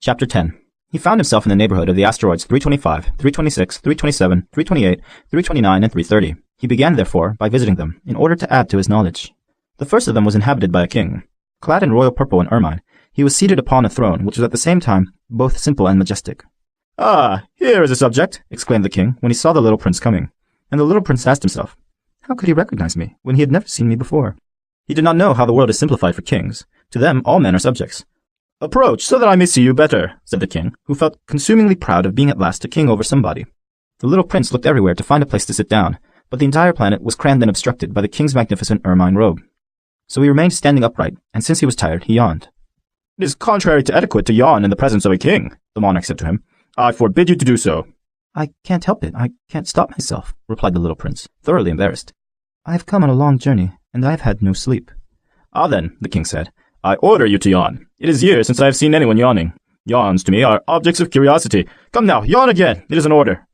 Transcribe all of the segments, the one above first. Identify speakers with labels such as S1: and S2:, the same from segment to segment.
S1: Chapter 10. He found himself in the neighborhood of the asteroids 325, 326, 327, 328, 329, and 330. He began, therefore, by visiting them, in order to add to his knowledge. The first of them was inhabited by a king. Clad in royal purple and ermine, he was seated upon a throne which was at the same time both simple and majestic. "Ah, here is a subject," exclaimed the king when he saw the little prince coming. And the little prince asked himself, how could he recognize me when he had never seen me before? He did not know how the world is simplified for kings. To them, all men are subjects. "Approach, so that I may see you better," said the king, who felt consumingly proud of being at last a king over somebody. The little prince looked everywhere to find a place to sit down, but the entire planet was crammed and obstructed by the king's magnificent ermine robe. So he remained standing upright, and since he was tired, he yawned. "It is contrary to etiquette to yawn in the presence of a king," the monarch said to him. "I forbid you to do so." "I can't help it. I can't stop myself," replied the little prince, thoroughly embarrassed. "I have come on a long journey, and I have had no sleep." "Ah then," the king said, "I order you to yawn. It is years since I have seen anyone yawning. Yawns to me are objects of curiosity. Come now, yawn again. It is an order."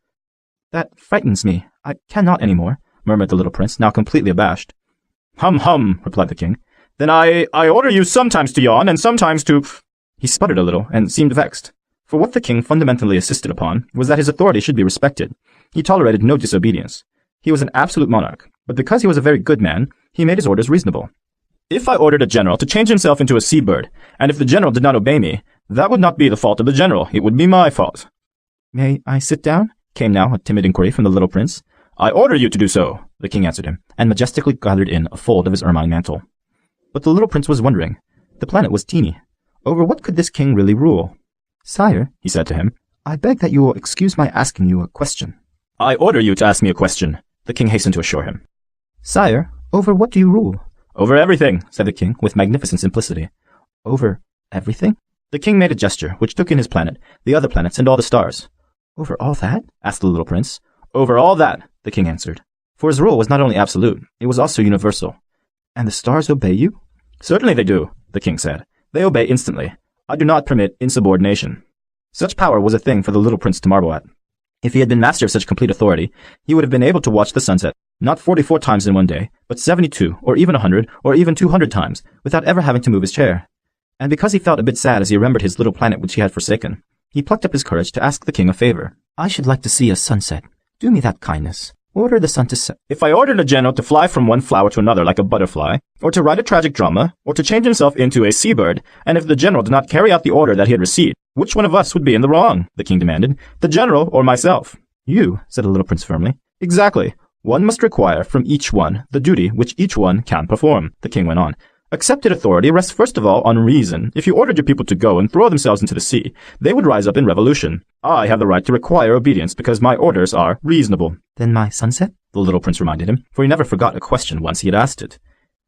S1: "That frightens me. I cannot any more," murmured the little prince, now completely abashed. "Hum, hum," replied the king. "Then I order you sometimes to yawn and sometimes to—" He sputtered a little and seemed vexed. For what the king fundamentally insisted upon was that his authority should be respected. He tolerated no disobedience. He was an absolute monarch, but because he was a very good man, he made his orders reasonable. "If I ordered a general to change himself into a seabird, and if the general did not obey me, that would not be the fault of the general, it would be my fault." "May I sit down?" came now a timid inquiry from the little prince. "I order you to do so," the king answered him, and majestically gathered in a fold of his ermine mantle. But the little prince was wondering. The planet was teeny. Over what could this king really rule? "Sire," he said to him, "I beg that you will excuse my asking you a question." "I order you to ask me a question," the king hastened to assure him. "Sire, over what do you rule?" "Over everything," said the king, with magnificent simplicity. "Over everything?" The king made a gesture, which took in his planet, the other planets, and all the stars. "Over all that?" asked the little prince. "Over all that," the king answered. For his rule was not only absolute, it was also universal. "And the stars obey you?" "Certainly they do," the king said. "They obey instantly. I do not permit insubordination." Such power was a thing for the little prince to marvel at. If he had been master of such complete authority, he would have been able to watch the sunset, not 44 times in one day, but 72, or even 100, or even 200 times, without ever having to move his chair. And because he felt a bit sad as he remembered his little planet which he had forsaken, he plucked up his courage to ask the king a favor. "I should like to see a sunset. Do me that kindness. Order the sun to set." "If I ordered a general to fly from one flower to another like a butterfly, or to write a tragic drama, or to change himself into a seabird, and if the general did not carry out the order that he had received, which one of us would be in the wrong?" the king demanded. "The general or myself?" "You," said the little prince firmly. "Exactly. One must require from each one the duty which each one can perform," the king went on. "Accepted authority rests first of all on reason. If you ordered your people to go and throw themselves into the sea, they would rise up in revolution. I have the right to require obedience because my orders are reasonable." "Then my sunset?" the little prince reminded him, for he never forgot a question once he had asked it.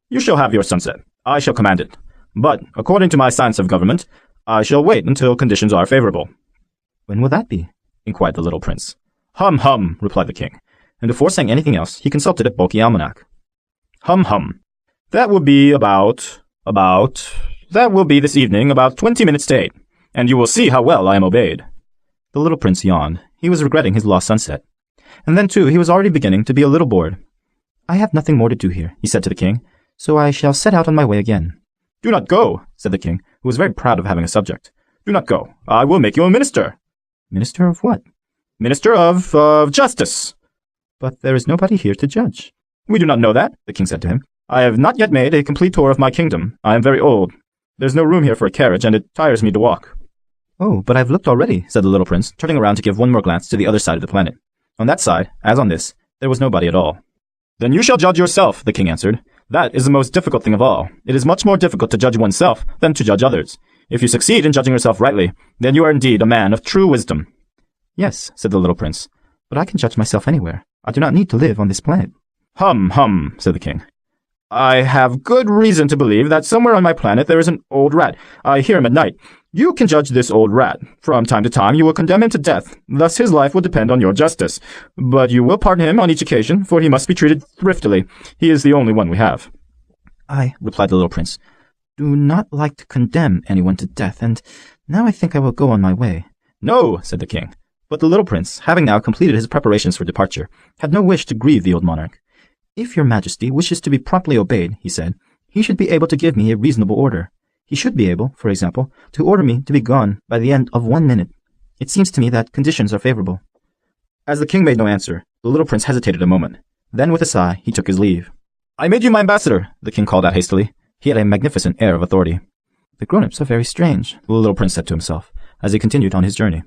S1: "You shall have your sunset. I shall command it. But, according to my science of government, I shall wait until conditions are favorable." "When will that be?" inquired the little prince. "Hum, hum," replied the king, and before saying anything else, he consulted a bulky almanac. "Hum, hum. That will be that will be this evening about 20 minutes to 8, and you will see how well I am obeyed." The little prince yawned. He was regretting his lost sunset. And then, too, he was already beginning to be a little bored. "I have nothing more to do here," he said to the king, "so I shall set out on my way again." "Do not go," said the king, who was very proud of having a subject. "Do not go. I will make you a minister." "Minister of what?" "Minister of justice." "But there is nobody here to judge." "We do not know that," the king said to him. "I have not yet made a complete tour of my kingdom. I am very old. There's no room here for a carriage, and it tires me to walk." "Oh, but I've looked already," said the little prince, turning around to give one more glance to the other side of the planet. On that side, as on this, there was nobody at all. "Then you shall judge yourself," the king answered. "That is the most difficult thing of all. It is much more difficult to judge oneself than to judge others. If you succeed in judging yourself rightly, then you are indeed a man of true wisdom." "Yes," said the little prince, "but I can judge myself anywhere. I do not need to live on this planet." "Hum, hum," said the king. "I have good reason to believe that somewhere on my planet there is an old rat. I hear him at night. You can judge this old rat. From time to time you will condemn him to death. Thus his life will depend on your justice. But you will pardon him on each occasion, for he must be treated thriftily. He is the only one we have." "I," replied the little prince, "do not like to condemn anyone to death, and now I think I will go on my way." "No," said the king. But the little prince, having now completed his preparations for departure, had no wish to grieve the old monarch. "If your majesty wishes to be promptly obeyed," he said, "he should be able to give me a reasonable order. He should be able, for example, to order me to be gone by the end of 1 minute. It seems to me that conditions are favorable." As the king made no answer, the little prince hesitated a moment. Then, with a sigh, he took his leave. "I made you my ambassador," the king called out hastily. He had a magnificent air of authority. "The grown-ups are very strange," the little prince said to himself, as he continued on his journey.